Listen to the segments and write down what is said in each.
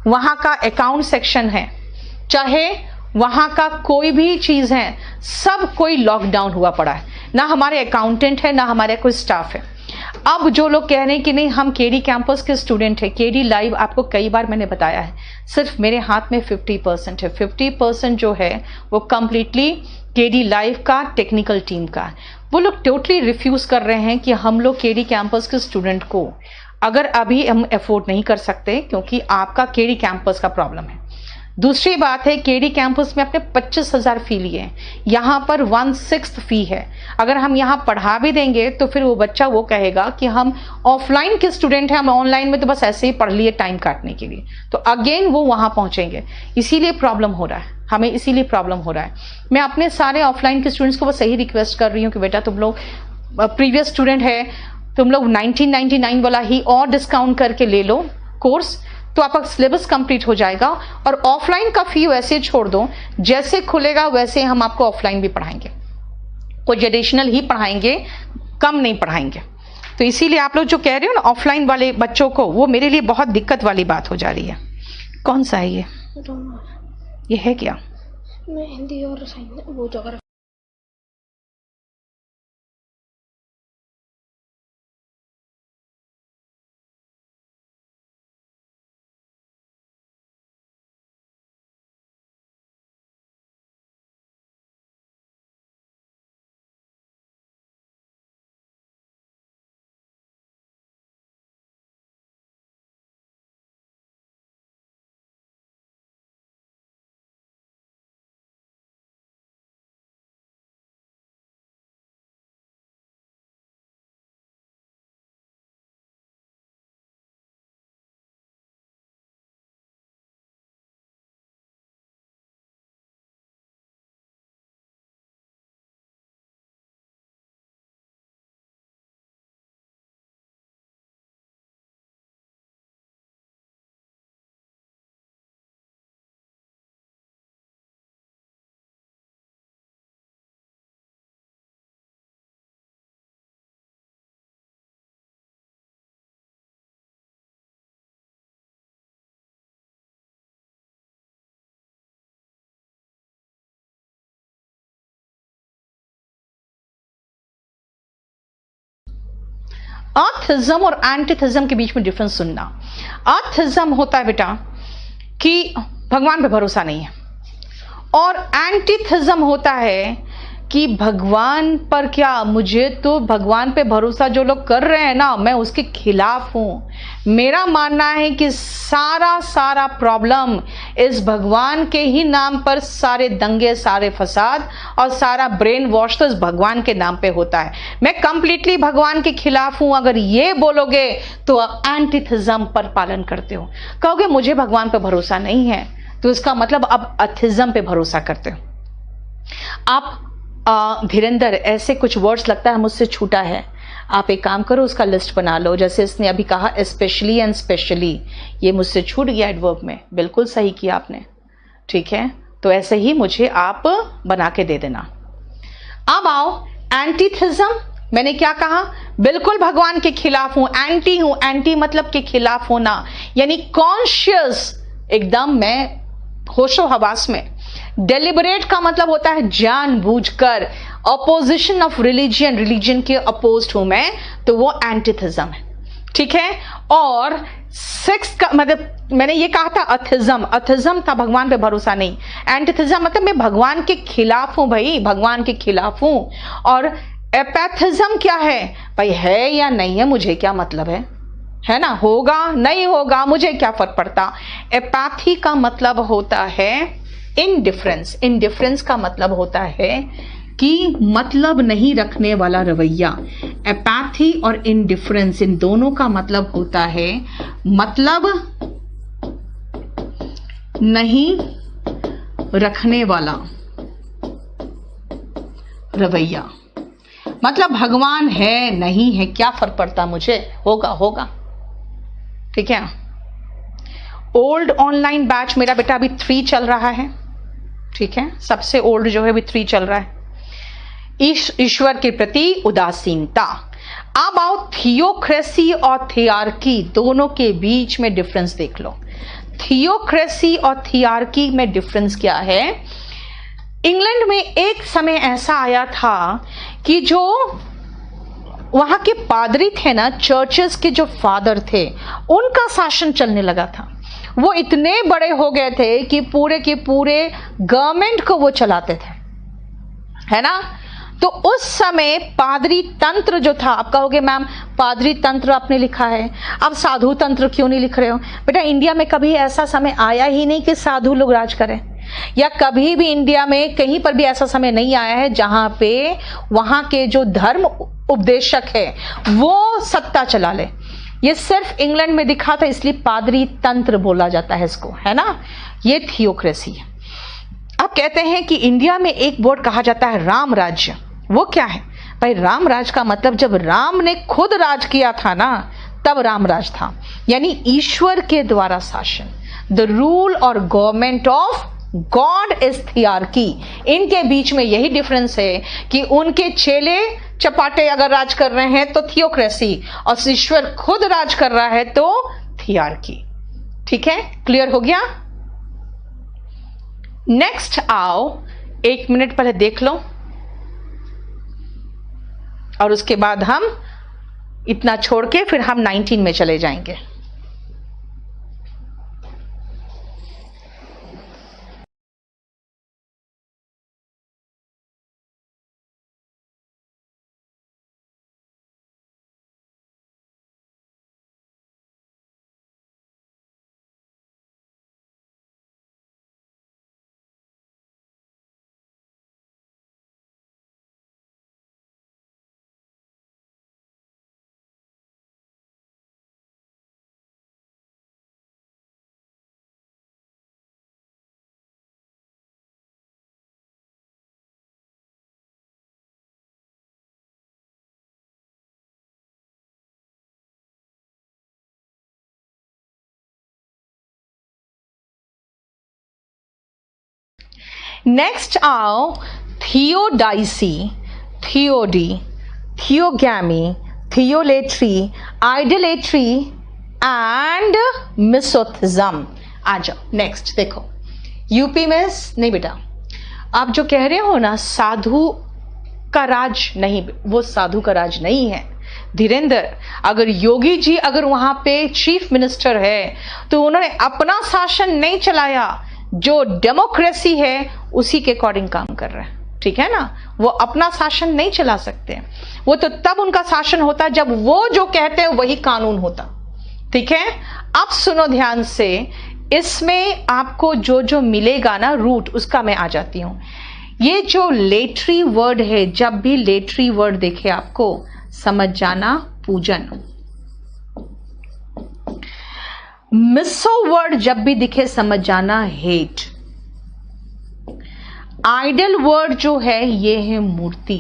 वहां का account section है, चाहे वहां का कोई भी चीज है, सब कोई लॉकडाउन हुआ पड़ा है। ना हमारे अकाउंटेंट है, ना हमारे कोई स्टाफ है। अब जो लोग कह रहे हैं कि नहीं हम केडी कैंपस के स्टूडेंट है, केडी लाइव आपको कई बार मैंने बताया है, सिर्फ मेरे हाथ में 50% है। 50% जो है वो कंप्लीटली केडी लाइव का टेक्निकल टीम का है। वो लोग टोटली रिफ्यूज कर रहे हैं कि हम लोग केडी कैंपस के स्टूडेंट को अगर अभी हम अफोर्ड नहीं कर सकते, क्योंकि आपका केडी कैंपस का प्रॉब्लम है। दूसरी बात है, केडी कैंपस में आपने 25,000 फी लिए हैं, यहाँ पर 1/6 फी है। अगर हम यहाँ पढ़ा भी देंगे तो फिर वो बच्चा वो कहेगा कि हम ऑफलाइन के स्टूडेंट हैं, हम ऑनलाइन में तो बस ऐसे ही पढ़ लिए टाइम काटने के लिए, तो अगेन वो वहाँ पहुँचेंगे। इसीलिए प्रॉब्लम हो रहा है हमें, इसीलिए प्रॉब्लम हो रहा है। मैं अपने सारे ऑफलाइन के स्टूडेंट्स को बस यही रिक्वेस्ट कर रही हूँ कि बेटा तुम लोग प्रीवियस स्टूडेंट है, तुम लोग 1999 वाला ही और डिस्काउंट करके ले लो कोर्स, तो आपका सिलेबस कंप्लीट हो जाएगा। और ऑफलाइन का फी वैसे छोड़ दो, जैसे खुलेगा वैसे हम आपको ऑफलाइन भी पढ़ाएंगे, कुछ एडिशनल ही पढ़ाएंगे, कम नहीं पढ़ाएंगे। तो इसीलिए आप लोग जो कह रहे हो ना ऑफलाइन वाले बच्चों को, वो मेरे लिए बहुत दिक्कत वाली बात हो जा रही है। कौन सा है ये है क्या? मैं हिंदी और वो ज्योग्राफी। ऑथिज्म और एंटीथिज्म के बीच में डिफरेंस सुनना। ऑथिज्म होता है बेटा कि भगवान पे भरोसा नहीं है, और एंटीथिज्म होता है कि भगवान पर क्या, मुझे तो भगवान पे भरोसा जो लोग कर रहे हैं ना, मैं उसके खिलाफ हूं। मेरा मानना है कि सारा प्रॉब्लम इस भगवान के ही नाम पर, सारे दंगे, सारे फसाद और सारा ब्रेन वॉश तो इस भगवान के नाम पे होता है। मैं कंप्लीटली भगवान के खिलाफ हूं अगर ये बोलोगे तो एंटीथिज्म पर पालन करते हो। कहोगे मुझे भगवान पे भरोसा नहीं है, तो इसका मतलब अब अथिज्म पे भरोसा करते हो आप। धीरेंद्र, ऐसे कुछ वर्ड्स लगता है मुझसे छूटा है, आप एक काम करो उसका लिस्ट बना लो। जैसे इसने अभी कहा स्पेशली एंड स्पेशली, ये मुझसे छूट गया एडवर्ब में, बिल्कुल सही किया आपने, ठीक है। तो ऐसे ही मुझे आप बना के दे देना। अब आओ एंटीथिज्म, मैंने क्या कहा, बिल्कुल भगवान के खिलाफ हूं, एंटी हूं। एंटी मतलब के खिलाफ होना, यानी कॉन्शियस, एकदम मैं होशो हवास में। डेलिबरेट का मतलब होता है जानबूझकर, ऑपोजिशन ऑफ रिलीजन, रिलीजन के अपोज्ड हूं मैं, तो वो एंटीथिज्म है, ठीक है। और सेक्स का मतलब मैंने ये कहा था अथिज्म, अथिज्म था भगवान पे भरोसा नहीं। एंटीथिज्म मतलब मैं भगवान के खिलाफ हूं भाई, भगवान के खिलाफ हूं। और एपैथिज्म क्या है भाई, है या नहीं है मुझे क्या मतलब है ना, होगा नहीं होगा मुझे क्या फर्क पड़ता। एपैथी का मतलब होता है इनडिफरेंस, इनडिफरेंस का मतलब होता है कि मतलब नहीं रखने वाला रवैया। एपैथी और इनडिफरेंस, इन दोनों का मतलब होता है मतलब नहीं रखने वाला रवैया। मतलब भगवान है नहीं है क्या फर्क पड़ता मुझे, होगा होगा, ठीक है। ओल्ड ऑनलाइन बैच मेरा बेटा अभी 3 चल रहा है, ठीक है, सबसे ओल्ड जो है अभी 3 चल रहा है। ईश्वर के प्रति उदासीनता। अब आओ थियोक्रेसी और थियार्की, दोनों के बीच में डिफरेंस देख लो। थियोक्रेसी और थियार्की में डिफरेंस क्या है? इंग्लैंड में एक समय ऐसा आया था कि जो वहां के पादरी थे ना, चर्चेस के जो फादर थे, उनका शासन चलने लगा था। वो इतने बड़े हो गए थे कि पूरे के पूरे गवर्नमेंट को वो चलाते थे, है ना। तो उस समय पादरी तंत्र जो था, आप कहोगे मैम पादरी तंत्र आपने लिखा है, अब साधु तंत्र क्यों नहीं लिख रहे हो? बेटा इंडिया में कभी ऐसा समय आया ही नहीं कि साधु लोग राज करें, या कभी भी इंडिया में कहीं पर भी ऐसा समय नहीं आया है जहां पे वहां के जो धर्म उपदेशक है वो सत्ता चला ले। ये सिर्फ इंग्लैंड में दिखा था, इसलिए पादरी तंत्र बोला जाता है इसको, है ना। ये थियोक्रेसी है। अब कहते हैं कि इंडिया में एक वर्ड कहा जाता है राम राज्य। वो क्या है भाई? राम राज का मतलब जब राम ने खुद राज किया था ना, तब राम राज था, यानी ईश्वर के द्वारा शासन। द रूल और गवर्नमेंट ऑफ गॉड इज थियार्की। इनके बीच में यही डिफरेंस है कि उनके चेले चपाटे अगर राज कर रहे हैं तो थियोक्रेसी, और ईश्वर खुद राज कर रहा है तो थियार्की। ठीक है, क्लियर हो गया? नेक्स्ट आओ, 1 मिनट पहले देख लो और उसके बाद हम इतना छोड़ के फिर हम 19 में चले जाएंगे। नेक्स्ट आओ थियोडाइसी, थियोडी, थियोगैमी, थियोलेट्री, आइडलेट्री एंड मिसोथिज्म। आ जाओ नेक्स्ट देखो। यूपी में नहीं बेटा, आप जो कह रहे हो ना साधु का राज, नहीं, वो साधु का राज नहीं है धीरेन्द्र। अगर योगी जी अगर वहां पे चीफ मिनिस्टर है तो उन्होंने अपना शासन नहीं चलाया, जो डेमोक्रेसी है उसी के अकॉर्डिंग काम कर रहे हैं, ठीक है ना। वो अपना शासन नहीं चला सकते, वो तो तब उनका शासन होता जब वो जो कहते हैं वही कानून होता, ठीक है। अब सुनो ध्यान से, इसमें आपको जो जो मिलेगा ना रूट, उसका मैं आ जाती हूं। ये जो लेटरी वर्ड है, जब भी लेटरी वर्ड देखे आपको समझ जाना पूजन। मिसो वर्ड जब भी दिखे समझ जाना हेट। आइडल वर्ड जो है ये है मूर्ति।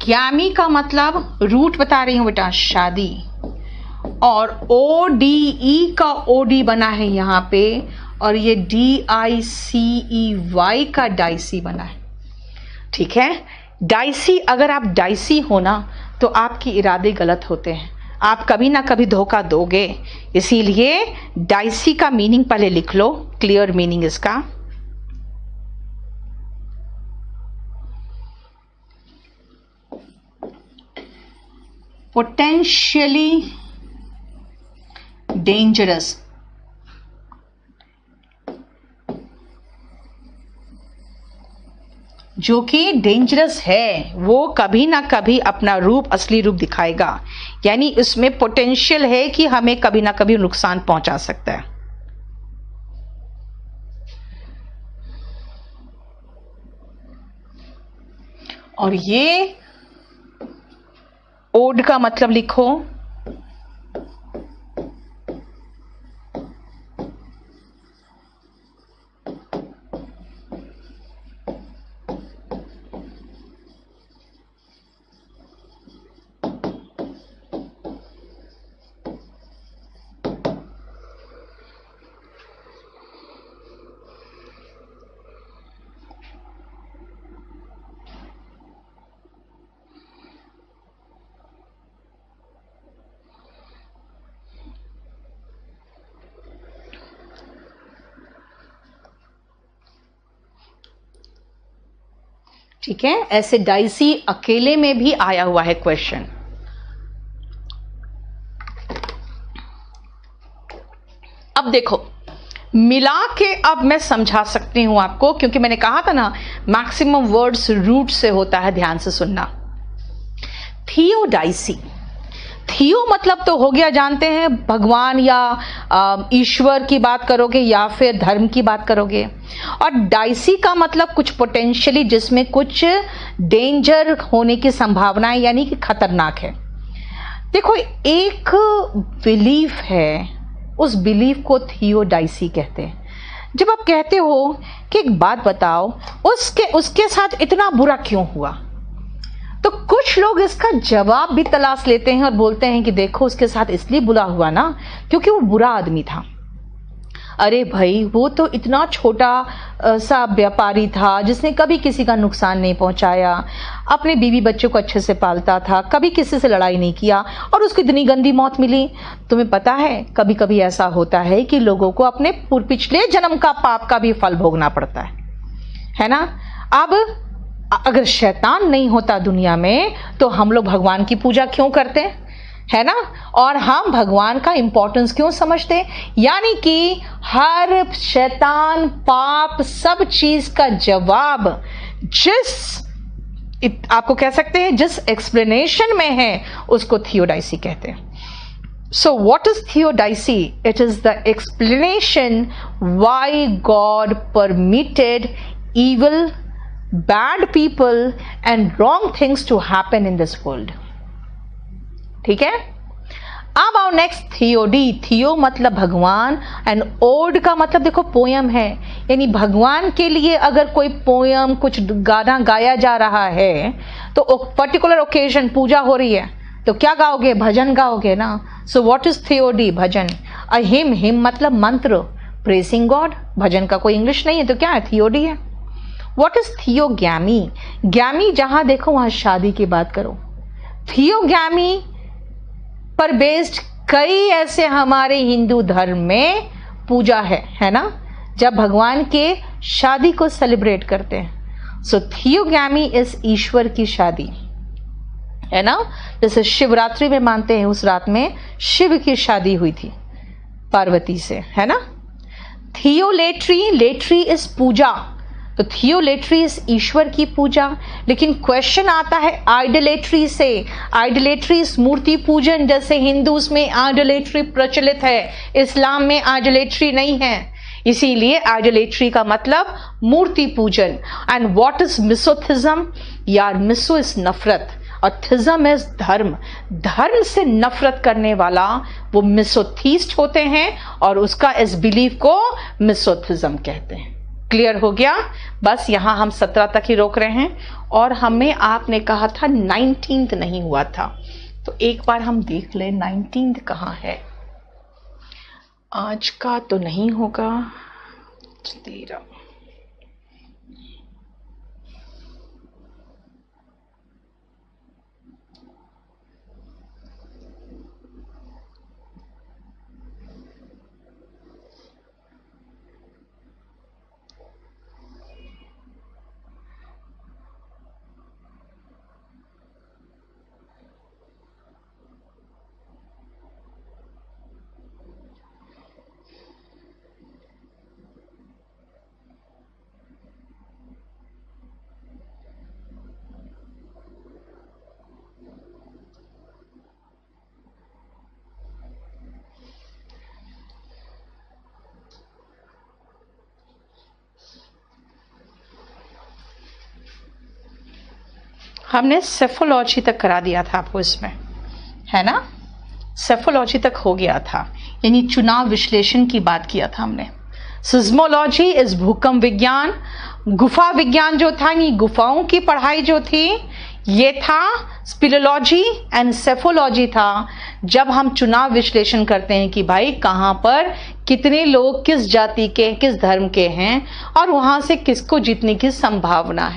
ग्यामी का मतलब रूट बता रही हूं बेटा, शादी। और ODE का OD बना है यहां पे, और ये DICEY का डाइसी बना है, ठीक है। डाइसी, अगर आप डाइसी हो ना तो आपके इरादे गलत होते हैं, आप कभी ना कभी धोखा दोगे। इसीलिए डाइसी का मीनिंग पहले लिख लो, क्लियर मीनिंग इसका। पोटेंशियली डेंजरस, जो कि डेंजरस है वो कभी ना कभी अपना रूप, असली रूप दिखाएगा, यानी उसमें पोटेंशियल है कि हमें कभी ना कभी नुकसान पहुंचा सकता है। और ये ओड का मतलब लिखो, ठीक है, ऐसे डाइसी अकेले में भी आया हुआ है क्वेश्चन। अब देखो मिला के अब मैं समझा सकती हूं आपको, क्योंकि मैंने कहा था ना मैक्सिमम वर्ड्स रूट से होता है, ध्यान से सुनना। थियोडाइसी, थियो मतलब तो हो गया, जानते हैं भगवान या ईश्वर की बात करोगे या फिर धर्म की बात करोगे, और डाइसी का मतलब कुछ पोटेंशियली जिसमें कुछ डेंजर होने की संभावना है, यानी कि खतरनाक है। देखो एक बिलीफ है, उस बिलीफ को थियोडाइसी कहते हैं। जब आप कहते हो कि एक बात बताओ उसके साथ इतना बुरा क्यों हुआ, तो कुछ लोग इसका जवाब भी तलाश लेते हैं और बोलते हैं कि देखो उसके साथ इसलिए बुरा हुआ ना क्योंकि वो बुरा आदमी था। अरे भाई वो तो इतना छोटा सा व्यापारी था जिसने कभी किसी का नुकसान नहीं पहुंचाया, अपने बीवी बच्चों को अच्छे से पालता था, कभी किसी से लड़ाई नहीं किया, और उसको इतनी गंदी मौत मिली। तुम्हें पता है कभी कभी ऐसा होता है कि लोगों को अपने पिछले जन्म का पाप का भी फल भोगना पड़ता है ना। अब अगर शैतान नहीं होता दुनिया में तो हम लोग भगवान की पूजा क्यों करते हैं, है ना, और हम भगवान का इंपॉर्टेंस क्यों समझते हैं। यानी कि हर शैतान पाप सब चीज का जवाब आपको कह सकते हैं जिस एक्सप्लेनेशन में है उसको थियोडाइसी कहते हैं। So what is theodicy? It is the explanation why God permitted evil, bad people and wrong things to happen in this world। ठीक है, अब आओ नेक्स्ट थियोडी। थियो मतलब भगवान एंड ओड का मतलब देखो पोयम है, यानी भगवान के लिए अगर कोई पोयम कुछ गाना गाया जा रहा है तो पर्टिकुलर ओकेजन पूजा हो रही है तो क्या गाओगे, भजन गाओगे ना। So what is theodicy? भजन। अ हिम, हिम मतलब मंत्र, प्रेसिंग गॉड। भजन का कोई इंग्लिश नहीं है तो क्या है, थियोडी है। What is थियोगैमी? गैमी जहां देखो वहां शादी की बात करो। थियोगैमी पर बेस्ड कई ऐसे हमारे हिंदू धर्म में पूजा है ना, जब भगवान के शादी को सेलिब्रेट करते हैं। सो थियोगैमी इज ईश्वर की शादी, है ना। जैसे शिवरात्रि में मानते हैं उस रात में शिव की शादी हुई थी पार्वती से, है ना। थियोलेट्री, लेट्री इज पूजा, तो थियोलेट्री इज ईश्वर की पूजा। लेकिन क्वेश्चन आता है आइडोलेट्री से। आइडोलेट्री इज मूर्ति पूजन, जैसे हिंदूज में आइडोलेट्री प्रचलित है, इस्लाम में आइडोलेट्री नहीं है, इसीलिए आइडोलेट्री का मतलब मूर्ति पूजन। And what is misotheism? यार मिसो इज नफरत और थिज्म इज धर्म। धर्म से नफरत करने वाला वो मिसोथीस्ट होते हैं और उसका इस बिलीफ को मिसोथिज्म कहते हैं। क्लियर हो गया? बस यहां हम 17 तक ही रोक रहे हैं और हमें आपने कहा था 19th नहीं हुआ था, तो एक बार हम देख लें 19th कहां है। आज का तो नहीं होगा, 13। हमने सेफोलॉजी तक करा दिया था आपको इसमें, है ना। सेफोलॉजी तक हो गया था, यानी चुनाव विश्लेषण की बात किया था हमने। सिज्मोलॉजी इस भूकंप विज्ञान, गुफा विज्ञान जो था, यानी गुफाओं की पढ़ाई जो थी ये था। स्पिलोलॉजी एंड सेफोलॉजी था जब हम चुनाव विश्लेषण करते हैं कि भाई कहां पर कितने लोग किस जाति के किस धर्म के हैं और वहां से किसको जीतने की संभावना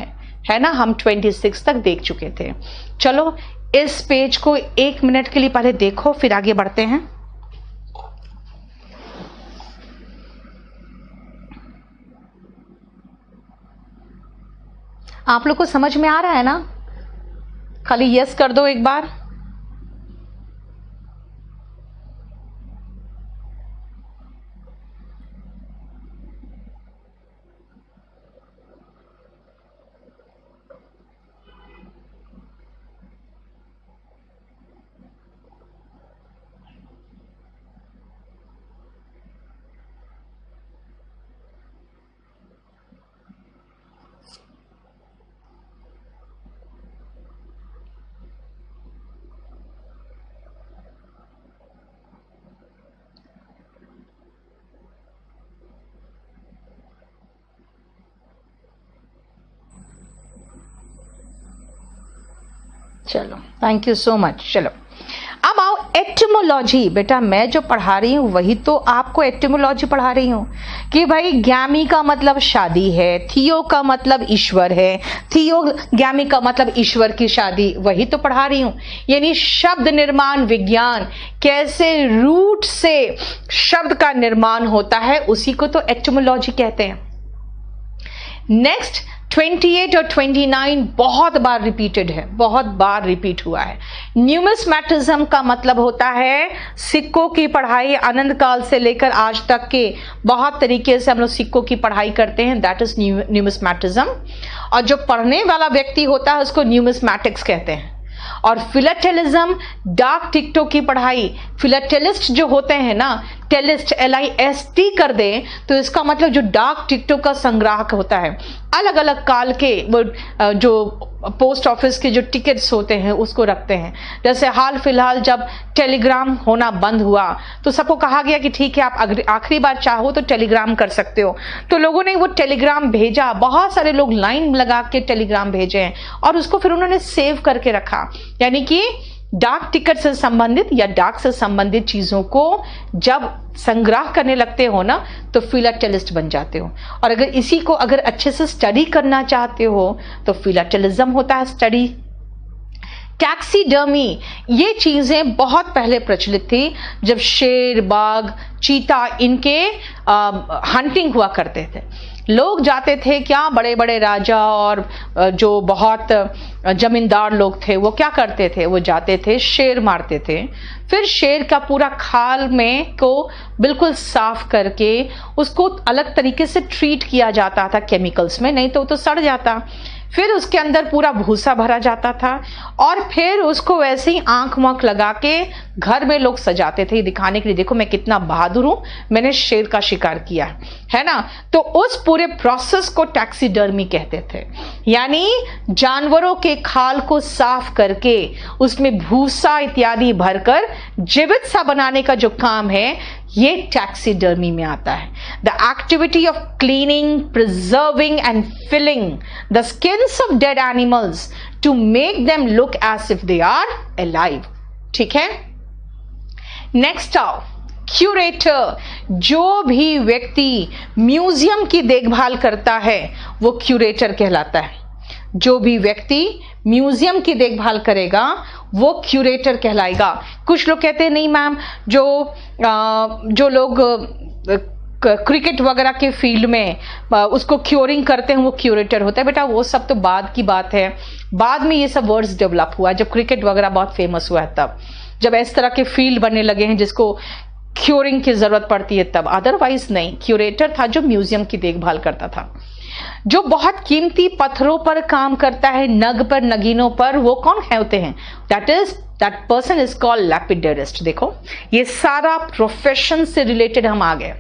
है ना। हम 26 तक देख चुके थे। चलो इस पेज को 1 मिनट के लिए पहले देखो, फिर आगे बढ़ते हैं। आप लोग को समझ में आ रहा है ना? खाली यस कर दो एक बार। चलो, थैंक यू सो मच। चलो अब आओ एटिमोलॉजी। बेटा मैं जो पढ़ा रही हूँ वही तो आपको एटिमोलॉजी पढ़ा रही हूँ कि भाई ज्ञामी का मतलब शादी है, थियो का मतलब ईश्वर है, थियो ज्ञामी का मतलब ईश्वर की शादी, वही तो पढ़ा रही हूँ। यानी शब्द निर्माण विज्ञान, कैसे रूट से शब्द का निर्माण होता है, उसी को तो एटिमोलॉजी कहते हैं। नेक्स्ट 28 और 29 बहुत बार रिपीटेड है, बहुत बार रिपीट हुआ है। न्यूमिस्मैटिज्म का मतलब होता है सिक्कों की पढ़ाई। अनंत काल से लेकर आज तक के बहुत तरीके से हम लोग सिक्कों की पढ़ाई करते हैं, दैट इज न्यूमिस्मैटिज्म। और जो पढ़ने वाला व्यक्ति होता है उसको न्यूमिस्मैटिक्स कहते हैं। और फिलाटेलिज्म डाक टिकटों की पढ़ाई। फिलाटेलिस्ट जो होते हैं ना, टेलिस्ट LIST कर दे तो इसका मतलब जो डाक टिकटों का संग्राहक होता है, अलग अलग काल के वो जो पोस्ट ऑफिस के जो टिकट्स होते हैं उसको रखते हैं। जैसे हाल फिलहाल जब टेलीग्राम होना बंद हुआ तो सबको कहा गया कि ठीक है आप आखिरी बार चाहो तो टेलीग्राम कर सकते हो, तो लोगों ने वो टेलीग्राम भेजा, बहुत सारे लोग लाइन लगा के टेलीग्राम भेजे हैं और उसको फिर उन्होंने सेव करके रखा। यानी कि डाक टिकट से संबंधित या डाक से संबंधित चीजों को जब संग्रह करने लगते हो ना तो फिलाटेलिस्ट बन जाते हो। और अगर इसी को अगर अच्छे से स्टडी करना चाहते हो तो फिलाटेलिज्म होता है स्टडी। टैक्सीडर्मी, ये चीजें बहुत पहले प्रचलित थी जब शेर, बाघ, चीता इनके हंटिंग हुआ करते थे। लोग जाते थे क्या, बड़े बड़े राजा और जो बहुत जमींदार लोग थे वो क्या करते थे, वो जाते थे शेर मारते थे, फिर शेर का पूरा खाल में को बिल्कुल साफ करके उसको अलग तरीके से ट्रीट किया जाता था केमिकल्स में, नहीं तो सड़ जाता। फिर उसके अंदर पूरा भूसा भरा जाता था और फिर उसको वैसे ही आंख वाँख लगा के घर में लोग सजाते थे, दिखाने के लिए देखो मैं कितना बहादुर हूं, मैंने शेर का शिकार किया है ना। तो उस पूरे प्रोसेस को टैक्सीडर्मी कहते थे। यानी जानवरों के खाल को साफ करके उसमें भूसा इत्यादि भरकर जीवित सा बनाने का जो काम है ये टैक्सीडर्मी में आता है। The activity of cleaning, preserving and filling the skins of dead animals to make them look as if they are alive. ठीक है, नेक्स्ट आओ क्यूरेटर। जो भी व्यक्ति म्यूजियम की देखभाल करता है वो क्यूरेटर कहलाता है। जो भी व्यक्ति म्यूजियम की देखभाल करेगा वो क्यूरेटर कहलाएगा। कुछ लोग कहते हैं नहीं मैम, जो लोग क्रिकेट वगैरह के फील्ड में उसको क्योरिंग करते हैं वो क्यूरेटर होता है। बेटा वो सब तो बाद की बात है, बाद में ये सब वर्ड्स डेवलप हुआ जब क्रिकेट वगैरह बहुत फेमस हुआ है, तब जब इस तरह के फील्ड बनने लगे हैं जिसको क्योरिंग की जरूरत पड़ती है तब। अदरवाइज नहीं, क्यूरेटर था जो म्यूजियम की देखभाल करता था। जो बहुत कीमती पत्थरों पर काम करता है, नग पर, नगीनों पर, वो कौन होते हैं? That person is called lapidarist. देखो ये सारा प्रोफेशन से रिलेटेड हम आ गए।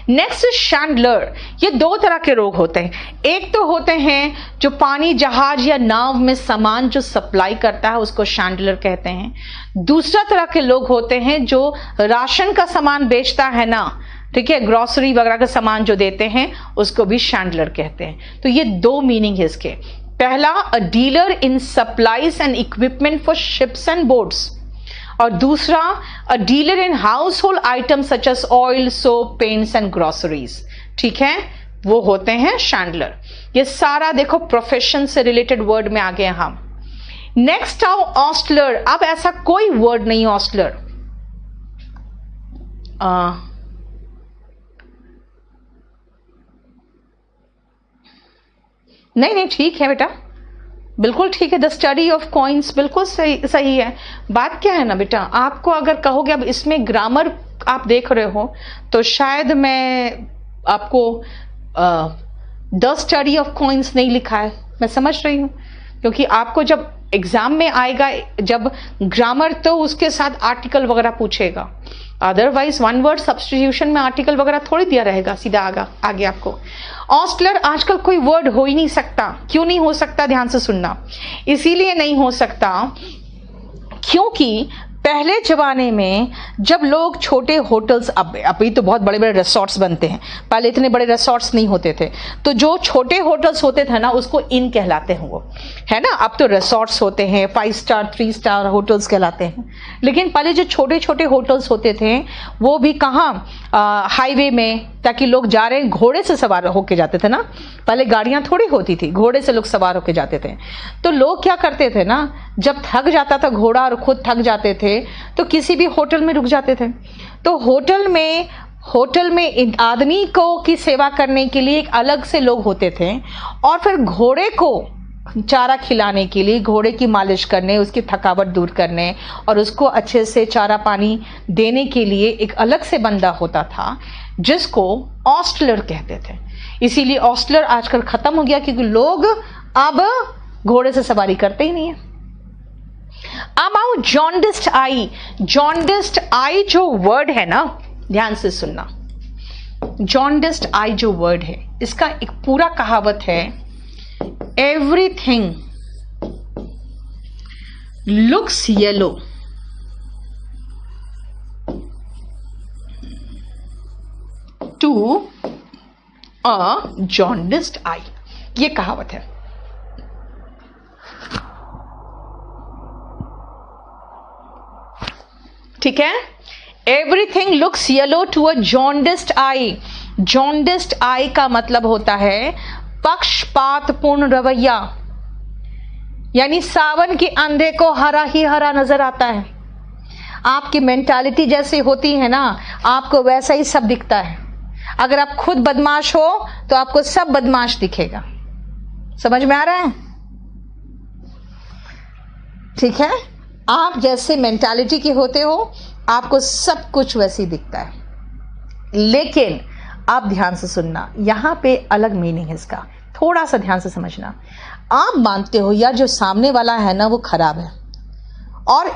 Next chandler. ये दो तरह के रोग होते हैं। एक तो होते हैं जो पानी जहाज या नाव में सामान जो सप्लाई करता है उसको शैंडलर कहते हैं। दूसरा तरह के लोग होते हैं जो राशन का सामान बेचता है ना, ठीक है, ग्रोसरी वगैरह का सामान जो देते हैं उसको भी शैंडलर कहते हैं। तो ये दो मीनिंग है इसके। पहला, a dealer in supplies and equipment for ships and boats, और दूसरा, a dealer in household item such as oil, soap, paints and groceries. ठीक है, वो होते हैं शैंडलर। ये सारा देखो प्रोफेशन से रिलेटेड वर्ड में आ गए हम। नेक्स्ट आओ ऑस्टलर। अब ऐसा कोई वर्ड नहीं ऑस्टलर, नहीं नहीं, ठीक है बेटा, बिल्कुल ठीक है। द स्टडी ऑफ कॉइन्स बिल्कुल सही है। बात क्या है ना बेटा, आपको अगर कहोगे अब इसमें ग्रामर आप देख रहे हो तो शायद मैं आपको द स्टडी ऑफ कॉइन्स नहीं लिखा है, मैं समझ रही हूँ, क्योंकि आपको जब एग्जाम में आएगा जब ग्रामर तो उसके साथ आर्टिकल वगैरह पूछेगा, अदरवाइज वन वर्ड सब्स्टिट्यूशन में आर्टिकल वगैरह थोड़ी दिया रहेगा सीधा आगे आपको। ऑस्टलर आजकल कोई वर्ड हो ही नहीं सकता। क्यों नहीं हो सकता, ध्यान से सुनना। इसीलिए नहीं हो सकता क्योंकि पहले जमाने में जब लोग छोटे होटल्स, अभी तो बहुत बड़े बड़े रिसोर्ट्स बनते हैं, पहले इतने बड़े रिसोर्ट्स नहीं होते थे, तो जो छोटे होटल्स होते थे ना उसको इन कहलाते हैं, वो है ना। अब तो रिसोर्ट्स होते हैं, 5 स्टार 3 स्टार होटल्स कहलाते हैं, लेकिन पहले जो छोटे छोटे होटल्स होते थे वो भी कहाँ, हाईवे में, ताकि लोग जा रहे हैं घोड़े से सवार होके जाते थे ना, पहले गाड़ियां थोड़ी होती थी, घोड़े से लोग सवार होके जाते थे। तो लोग क्या करते थे ना, जब थक जाता था घोड़ा और खुद थक जाते थे तो किसी भी होटल में रुक जाते थे। तो होटल में आदमी को की सेवा करने के लिए एक अलग से लोग होते थे, और फिर घोड़े को चारा खिलाने के लिए, घोड़े की मालिश करने, उसकी थकावट दूर करने और उसको अच्छे से चारा पानी देने के लिए एक अलग से बंदा होता था जिसको ऑस्टलर कहते थे। इसीलिए ऑस्टलर आजकल खत्म हो गया क्योंकि लोग अब घोड़े से सवारी करते ही नहीं है। अब आओ जॉन्डिस्ड आई। जॉन्डिस्ड आई जो वर्ड है ना, ध्यान से सुनना, जॉन्डिस्ड आई जो वर्ड है इसका एक पूरा कहावत है, everything looks yellow to a jaundiced eye, ये कहावत है। ठीक है, everything looks yellow to a jaundiced eye. Jaundiced eye का मतलब होता है पक्षपातपूर्ण रवैया, यानी सावन के अंधे को हरा ही हरा नजर आता है। आपकी मेंटालिटी जैसी होती है ना, आपको वैसा ही सब दिखता है। अगर आप खुद बदमाश हो तो आपको सब बदमाश दिखेगा। समझ में आ रहा है? ठीक है, आप जैसे मेंटालिटी के होते हो आपको सब कुछ वैसे ही दिखता है। लेकिन आप ध्यान से सुनना, यहां पे अलग मीनिंग है इसका, थोड़ा सा ध्यान से समझना। आप मानते हो यार जो सामने वाला है ना वो खराब है और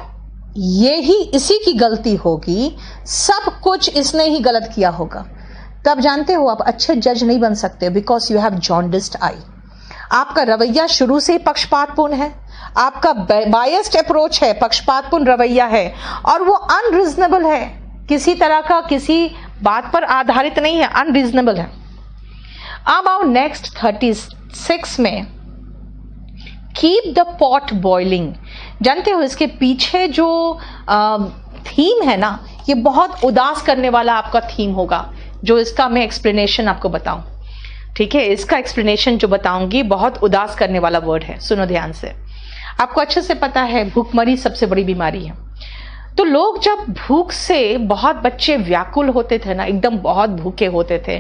ये ही इसी की गलती होगी, सब कुछ इसने ही गलत किया होगा, तब जानते हो आप अच्छे जज नहीं बन सकते, बिकॉज यू हैव जॉन्डिस्ड आई। आपका रवैया शुरू से ही पक्षपातपूर्ण है, आपका बायस्ड अप्रोच है, पक्षपातपूर्ण रवैया है और वो अनरीजनेबल है, किसी तरह का किसी बात पर आधारित नहीं है, अनरीजनेबल है। अब आओ नेक्स्ट 36 में, कीप द पॉट बॉइलिंग। जानते हो इसके पीछे जो थीम है ना, ये बहुत उदास करने वाला आपका थीम होगा, जो इसका मैं एक्सप्लेनेशन आपको बताऊं। ठीक है, इसका एक्सप्लेनेशन जो बताऊंगी बहुत उदास करने वाला वर्ड है, सुनो ध्यान से। आपको अच्छे से पता है भूखमरी सबसे बड़ी बीमारी है। तो लोग जब भूख से, बहुत बच्चे व्याकुल होते थे ना, एकदम बहुत भूखे होते थे,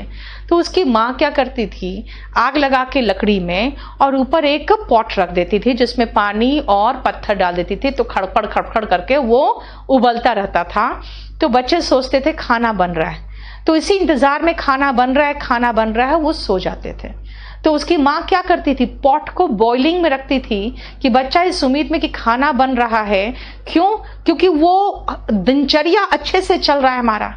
तो उसकी माँ क्या करती थी, आग लगा के लकड़ी में और ऊपर एक पॉट रख देती थी जिसमें पानी और पत्थर डाल देती थी, तो खड़खड़ खड़खड़ करके वो उबलता रहता था। तो बच्चे सोचते थे खाना बन रहा है, तो इसी इंतजार में खाना बन रहा है वो सो जाते थे। तो उसकी माँ क्या करती थी, पॉट को बॉइलिंग में रखती थी कि बच्चा इस उम्मीद में कि खाना बन रहा है। क्यों? क्योंकि वो दिनचर्या अच्छे से चल रहा है, हमारा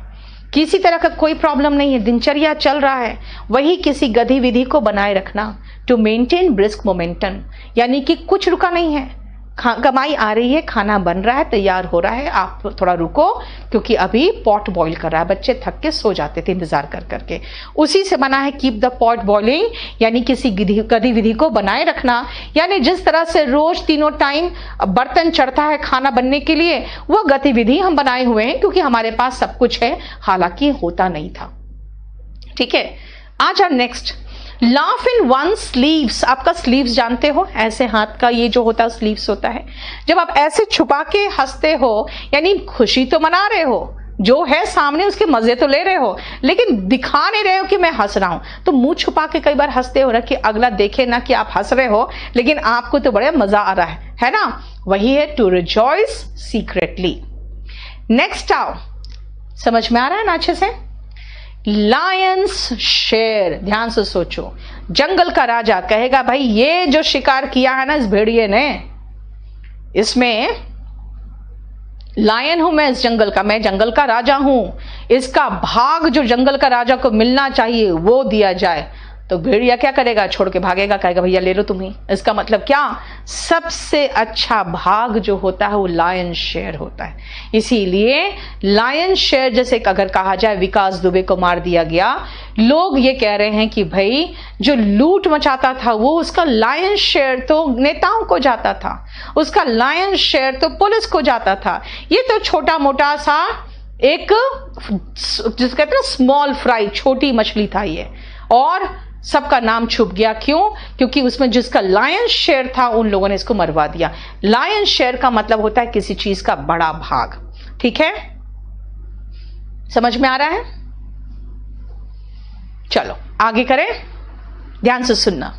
किसी तरह का कोई प्रॉब्लम नहीं है, दिनचर्या चल रहा है। वही किसी गतिविधि को बनाए रखना, टू मेंटेन ब्रिस्क मोमेंटम, यानी कि कुछ रुका नहीं है, कमाई आ रही है, खाना बन रहा है, तैयार हो रहा है, आप थोड़ा रुको क्योंकि अभी पॉट बॉईल कर रहा है। बच्चे थक के सो जाते थे इंतजार कर करके, उसी से बना है कीप द पॉट बॉइलिंग, यानी किसी गतिविधि को बनाए रखना। यानी जिस तरह से रोज तीनों टाइम बर्तन चढ़ता है खाना बनने के लिए, वो गतिविधि हम बनाए हुए हैं क्योंकि हमारे पास सब कुछ है, हालांकि होता नहीं था। ठीक है, आज और next, laugh in one sleeves. आपका स्लीव्स जानते हो, ऐसे हाथ का ये जो होता है स्लीव्स होता है। जब आप ऐसे छुपा के हंसते हो, यानी खुशी तो मना रहे हो, जो है सामने उसके मजे तो ले रहे हो, लेकिन दिखा नहीं रहे हो कि मैं हंस रहा हूं। तो मुंह छुपा के कई बार हंसते हो, कि अगला देखे ना कि आप हंस रहे हो, लेकिन आपको तो बड़ा मजा आ रहा है ना। वही है टू रिजॉइस सीक्रेटली। नेक्स्ट आओ, समझ में आ रहा है ना अच्छे से? लायंस शेर, ध्यान से सोचो। जंगल का राजा कहेगा भाई ये जो शिकार किया है ना इस भेड़िए ने, इसमें लायन हूं मैं, इस जंगल का, मैं जंगल का राजा हूं, इसका भाग जो जंगल का राजा को मिलना चाहिए वो दिया जाए। तो भेड़िया क्या करेगा? छोड़ के भागेगा, कहेगा भैया ले लो तुम ही। इसका मतलब क्या? सबसे अच्छा भाग जो होता है वो लायन शेयर होता है। इसीलिए लायन शेयर जैसे अगर कहा जाए विकास दुबे को मार दिया गया, लोग ये कह रहे हैं कि भाई जो लूट मचाता था वो उसका लायन शेयर तो नेताओं को जाता था, उसका लायन शेयर तो पुलिस को जाता था। ये तो छोटा मोटा सा एक जिसे कहते हैं स्मॉल फ्राई, छोटी मछली था ये, और सबका नाम छुप गया। क्यों? क्योंकि उसमें जिसका लायन शेयर था उन लोगों ने इसको मरवा दिया। लायन शेयर का मतलब होता है किसी चीज का बड़ा भाग। ठीक है, समझ में आ रहा है? चलो आगे करें, ध्यान से सुनना।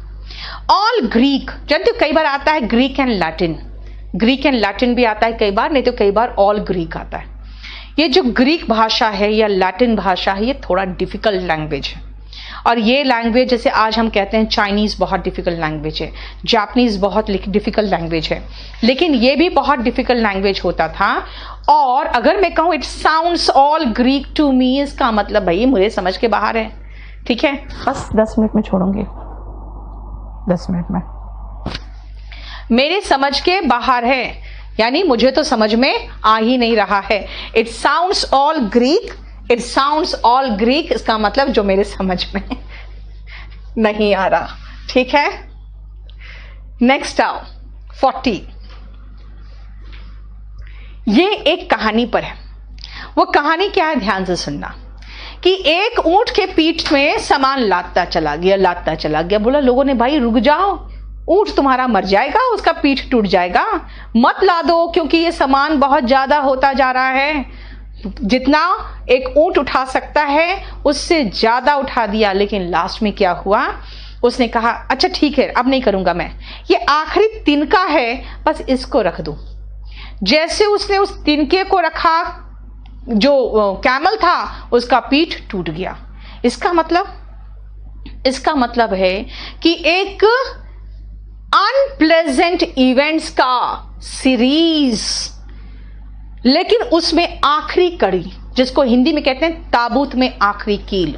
ऑल ग्रीक, जानते हो कई बार आता है Greek and Latin, Greek and Latin भी आता है कई बार, नहीं तो कई बार ऑल ग्रीक आता है। ये जो ग्रीक भाषा है या लैटिन भाषा है ये थोड़ा डिफिकल्ट लैंग्वेज है। और ये लैंग्वेज जैसे आज हम कहते हैं चाइनीज बहुत डिफिकल्ट लैंग्वेज है, जापानीज बहुत डिफिकल्ट लैंग्वेज है, लेकिन ये भी बहुत डिफिकल्ट लैंग्वेज होता था। और अगर मैं कहूं it sounds all Greek to me, इसका मतलब भाई मुझे समझ के बाहर है। ठीक है, बस 10 मिनट में छोड़ूंगी, 10 मिनट में मेरे समझ के बाहर है, यानी मुझे तो समझ में आ ही नहीं रहा है। It sounds all Greek, it sounds all Greek, इसका मतलब जो मेरे समझ में नहीं आ रहा। ठीक है, नेक्स्ट आओ 40। ये एक कहानी पर है। वो कहानी क्या है, ध्यान से सुनना। कि एक ऊंट के पीठ में सामान लादता चला गया, लादता चला गया। बोला लोगों ने भाई रुक जाओ, ऊंट तुम्हारा मर जाएगा, उसका पीठ टूट जाएगा, मत लादो क्योंकि ये सामान बहुत ज्यादा होता जा रहा है। जितना एक ऊंट उठा सकता है उससे ज्यादा उठा दिया। लेकिन लास्ट में क्या हुआ, उसने कहा अच्छा ठीक है अब नहीं करूंगा मैं, ये आखिरी तिनका है बस इसको रख दूं। जैसे उसने उस तिनके को रखा, जो कैमल था उसका पीठ टूट गया। इसका मतलब है कि एक अनप्लेजेंट इवेंट्स का सीरीज, लेकिन उसमें आखिरी कड़ी, जिसको हिंदी में कहते हैं ताबूत में आखिरी कील,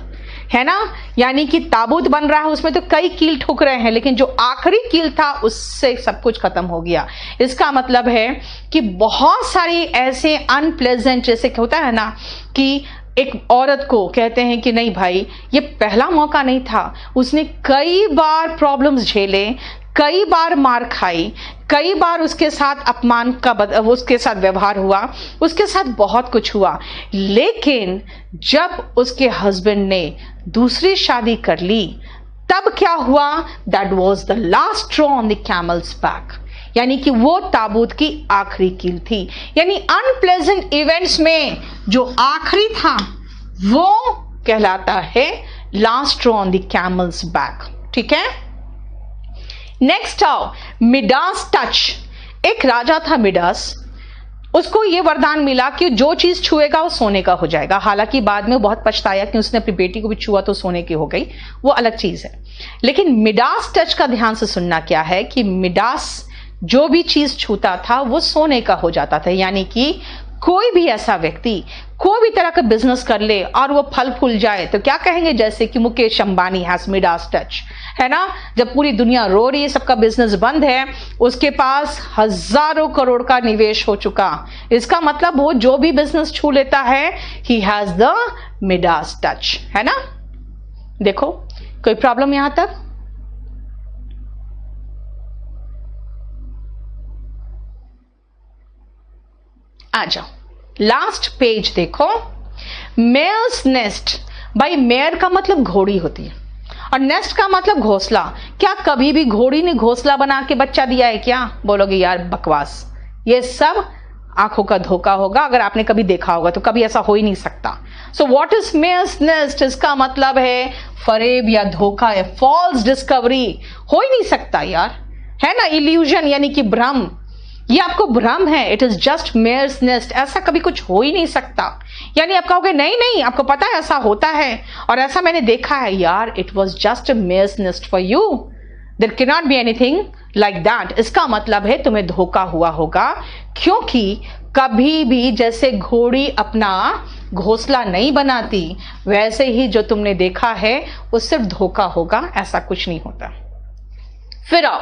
है ना। यानी कि ताबूत बन रहा है, उसमें तो कई कील ठुक रहे हैं, लेकिन जो आखिरी कील था उससे सब कुछ खत्म हो गया। इसका मतलब है कि बहुत सारी ऐसे अनप्लेजेंट, जैसे होता है ना कि एक औरत को कहते हैं कि नहीं भाई ये पहला मौका नहीं था, उसने कई बार प्रॉब्लम्स झेले, कई बार मार खाई, कई बार उसके साथ अपमान का उसके साथ व्यवहार हुआ, उसके साथ बहुत कुछ हुआ, लेकिन जब उसके हस्बैंड ने दूसरी शादी कर ली तब क्या हुआ, that was the last straw on the camel's back, यानी कि वो ताबूत की आखिरी कील थी। यानी अनप्लेजेंट इवेंट्स में जो आखिरी था वो कहलाता है last straw on the camel's back. ठीक है, नेक्स्ट आओ मिडास टच। एक राजा था मिडास, उसको यह वरदान मिला कि जो चीज छुएगा वो सोने का हो जाएगा। हालांकि बाद में बहुत पछताया कि उसने अपनी बेटी को भी छुआ तो सोने की हो गई, वो अलग चीज है। लेकिन मिडास टच का ध्यान से सुनना क्या है कि मिडास जो भी चीज छूता था वो सोने का हो जाता था। यानी कि कोई भी ऐसा व्यक्ति कोई भी तरह का बिजनेस कर ले और वो फल फूल जाए तो क्या कहेंगे, जैसे कि Mukesh Ambani has Midas touch, है ना। जब पूरी दुनिया रो रही है, सबका बिजनेस बंद है, उसके पास हजारों करोड़ का निवेश हो चुका। इसका मतलब वो जो भी बिजनेस छू लेता है he has the Midas touch, है ना। देखो कोई प्रॉब्लम यहां तक? आ जाओ लास्ट पेज देखो। मेयर्स नेस्ट, भाई मेयर का मतलब घोड़ी होती है और नेस्ट का मतलब घोंसला। क्या कभी भी घोड़ी ने घोंसला बना के बच्चा दिया है क्या? बोलोगे यार बकवास। ये सब आंखों का धोखा होगा, अगर आपने कभी देखा होगा तो। कभी ऐसा हो ही नहीं सकता। So what is mare's nest? इसका मतलब है फरेब या धोखा है, फॉल्स डिस्कवरी। हो ही नहीं सकता यार, है ना, इल्यूजन यानी कि भ्रम। ये आपको भ्रम है, it is just mare's nest, ऐसा कभी कुछ हो ही नहीं सकता। यानी आप कहोगे नहीं नहीं, आपको पता है ऐसा होता है और ऐसा मैंने देखा है। यार it was just a mare's nest for you, there can not be anything like that. इसका मतलब है तुम्हें धोखा हुआ होगा, क्योंकि कभी भी जैसे घोड़ी अपना घोंसला नहीं बनाती, वैसे ही जो तुमने देखा है वो सिर्फ धोखा होगा, ऐसा कुछ नहीं होता। फिर आओ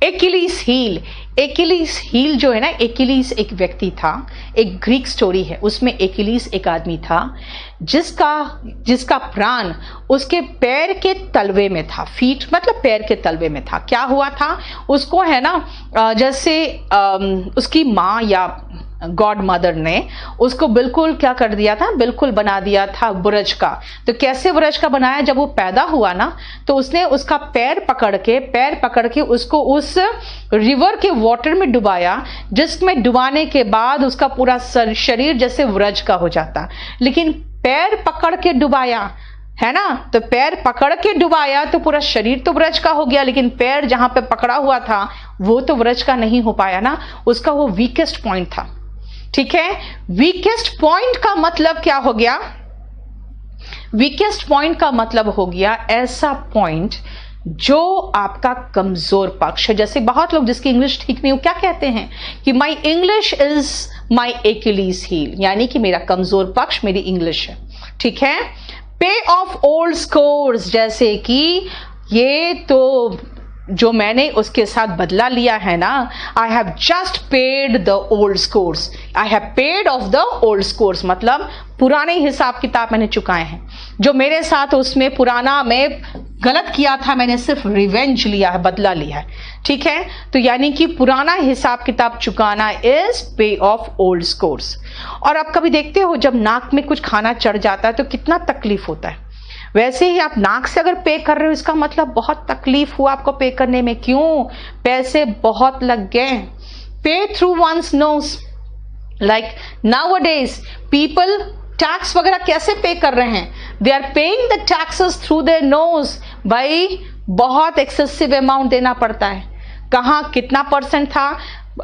एकिलीस हील। एकिलीस हील जो है ना, एकिलीस एक व्यक्ति था, एक ग्रीक स्टोरी है, उसमें एकिलीस एक आदमी था जिसका प्राण उसके पैर के तलवे में था। फीट मतलब पैर के तलवे में था। क्या हुआ था उसको, है ना, जैसे उसकी माँ या गॉड मदर ने उसको बिल्कुल क्या कर दिया था, बिल्कुल बना दिया था बुरज का। तो कैसे बुरज का बनाया, जब वो पैदा हुआ ना तो उसने उसका पैर पकड़ के उसको उस रिवर के वाटर में डुबाया, जिसमें डुबाने के बाद उसका पूरा शरीर जैसे बुरज का हो जाता। लेकिन पैर पकड़ के डुबाया, है ना, तो पैर पकड़ के डुबाया तो पूरा शरीर तो ब्रज का हो गया, लेकिन पैर जहां पे पकड़ा हुआ था वो तो ब्रज का नहीं हो पाया ना, उसका वो वीकेस्ट पॉइंट था। ठीक है, वीकेस्ट पॉइंट का मतलब क्या हो गया? वीकेस्ट पॉइंट का मतलब हो गया ऐसा पॉइंट जो आपका कमजोर पक्ष है। जैसे बहुत लोग जिसकी इंग्लिश ठीक नहीं हो, क्या कहते हैं कि my English is my Achilles heel, यानी कि मेरा कमजोर पक्ष मेरी इंग्लिश है। ठीक है, पे ऑफ ओल्ड स्कोर्स, जैसे कि ये तो जो मैंने उसके साथ बदला लिया है ना, I have just paid the old scores, I have paid of the old scores, मतलब पुराने हिसाब किताब मैंने चुकाए हैं। जो मेरे साथ उसमें पुराना में गलत किया था, मैंने सिर्फ रिवेंज लिया है, बदला लिया है। ठीक है, तो यानी कि पुराना हिसाब किताब चुकाना इज पे ऑफ ओल्ड स्कोर्स। और आप कभी देखते हो जब नाक में कुछ खाना चढ़ जाता है तो कितना तकलीफ होता है, वैसे ही आप नाक से अगर पे कर रहे हो, इसका मतलब बहुत तकलीफ हुआ आपको पे करने में। क्यों? पैसे बहुत लग गए। Pay through one's nose, like nowadays people tax वगैरह कैसे पे कर रहे हैं? They are paying the taxes through their nose. भाई बहुत एक्सेसिव अमाउंट देना पड़ता है। कहाँ कितना परसेंट था,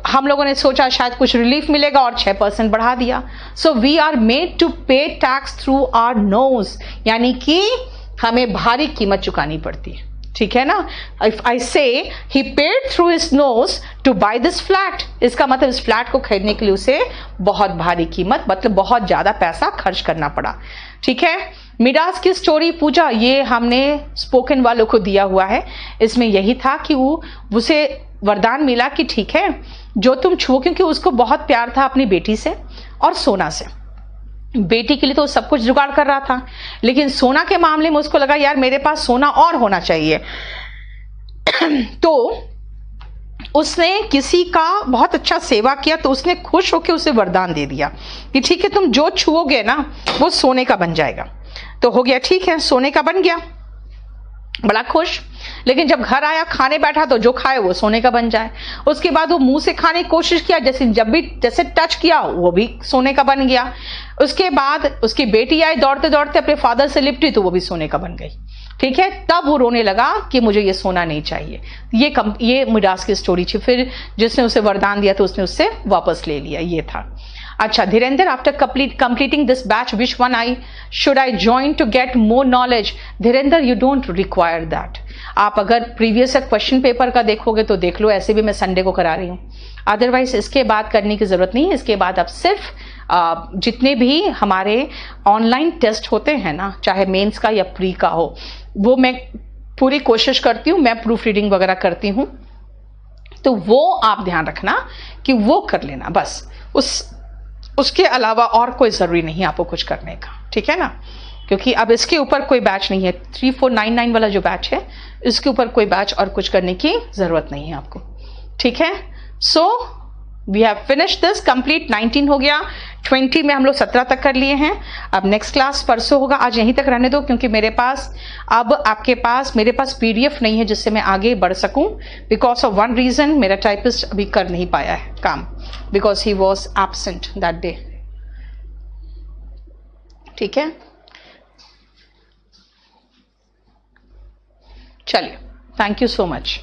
हम लोगों ने सोचा शायद कुछ रिलीफ मिलेगा और 6% बढ़ा दिया। So we are made to pay tax through our nose, यानी कि हमें भारी कीमत चुकानी पड़ती है। ठीक है ना, if I say he paid through his nose to buy this flat, इसका मतलब इस फ्लैट को खरीदने के लिए उसे बहुत भारी कीमत, मतलब बहुत ज्यादा पैसा खर्च करना पड़ा। ठीक है, मिडास की स्टोरी पूजा, ये हमने स्पोकन वालों को दिया हुआ है। इसमें यही था कि उसे वरदान मिला कि ठीक है जो तुम छुओ, क्योंकि उसको बहुत प्यार था अपनी बेटी से और सोना से। बेटी के लिए तो सब कुछ जुगाड़ कर रहा था, लेकिन सोना के मामले में उसको लगा यार मेरे पास सोना और होना चाहिए। तो उसने किसी का बहुत अच्छा सेवा किया, तो उसने खुश होकर उसे वरदान दे दिया कि ठीक है तुम जो छुओगे ना वो सोने का बन जाएगा। तो हो गया, ठीक है सोने का बन गया, बड़ा खुश। लेकिन जब घर आया खाने बैठा तो जो खाए वो सोने का बन जाए। उसके बाद वो मुंह से खाने की कोशिश किया, जैसे टच किया वो भी सोने का बन गया। उसके बाद उसकी बेटी आई दौड़ते दौड़ते अपने फादर से लिपटी तो वो भी सोने का बन गई। ठीक है, तब वो रोने लगा कि मुझे ये सोना नहीं चाहिए। ये मिडास की स्टोरी थी। फिर जिसने उसे वरदान दिया तो उसने उससे वापस ले लिया, ये था। अच्छा Dhirendra, after completing this batch, which one should I join to get more knowledge? Dhirendra, you don't require that. आप अगर प्रीवियस क्वेश्चन पेपर का देखोगे तो देख लो, ऐसे भी मैं संडे को करा रही हूँ। अदरवाइज इसके बाद करने की जरूरत नहीं है। इसके बाद आप सिर्फ जितने भी हमारे ऑनलाइन टेस्ट होते हैं ना, चाहे मेंस का या प्री का हो, वो मैं पूरी कोशिश करती हूँ, मैं प्रूफ रीडिंग वगैरह करती हूँ, तो वो आप ध्यान रखना कि वो कर लेना बस। उसके अलावा और कोई जरूरी नहीं आपको कुछ करने का। ठीक है ना, क्योंकि अब इसके ऊपर कोई बैच नहीं है, 3499 वाला जो बैच है इसके ऊपर कोई बैच और कुछ करने की जरूरत नहीं है आपको। ठीक है, so we have finish this complete. 19 हो गया, 20 में हम लोग 17 तक कर लिए हैं। अब नेक्स्ट क्लास परसों होगा, आज यहीं तक रहने दो क्योंकि मेरे पास मेरे पास पीडीएफ नहीं है जिससे मैं आगे बढ़ सकूं। बिकॉज ऑफ वन रीजन, मेरा टाइपिस्ट अभी कर नहीं पाया है काम, because he was absent that day. ठीक है, चलिए, थैंक यू सो मच।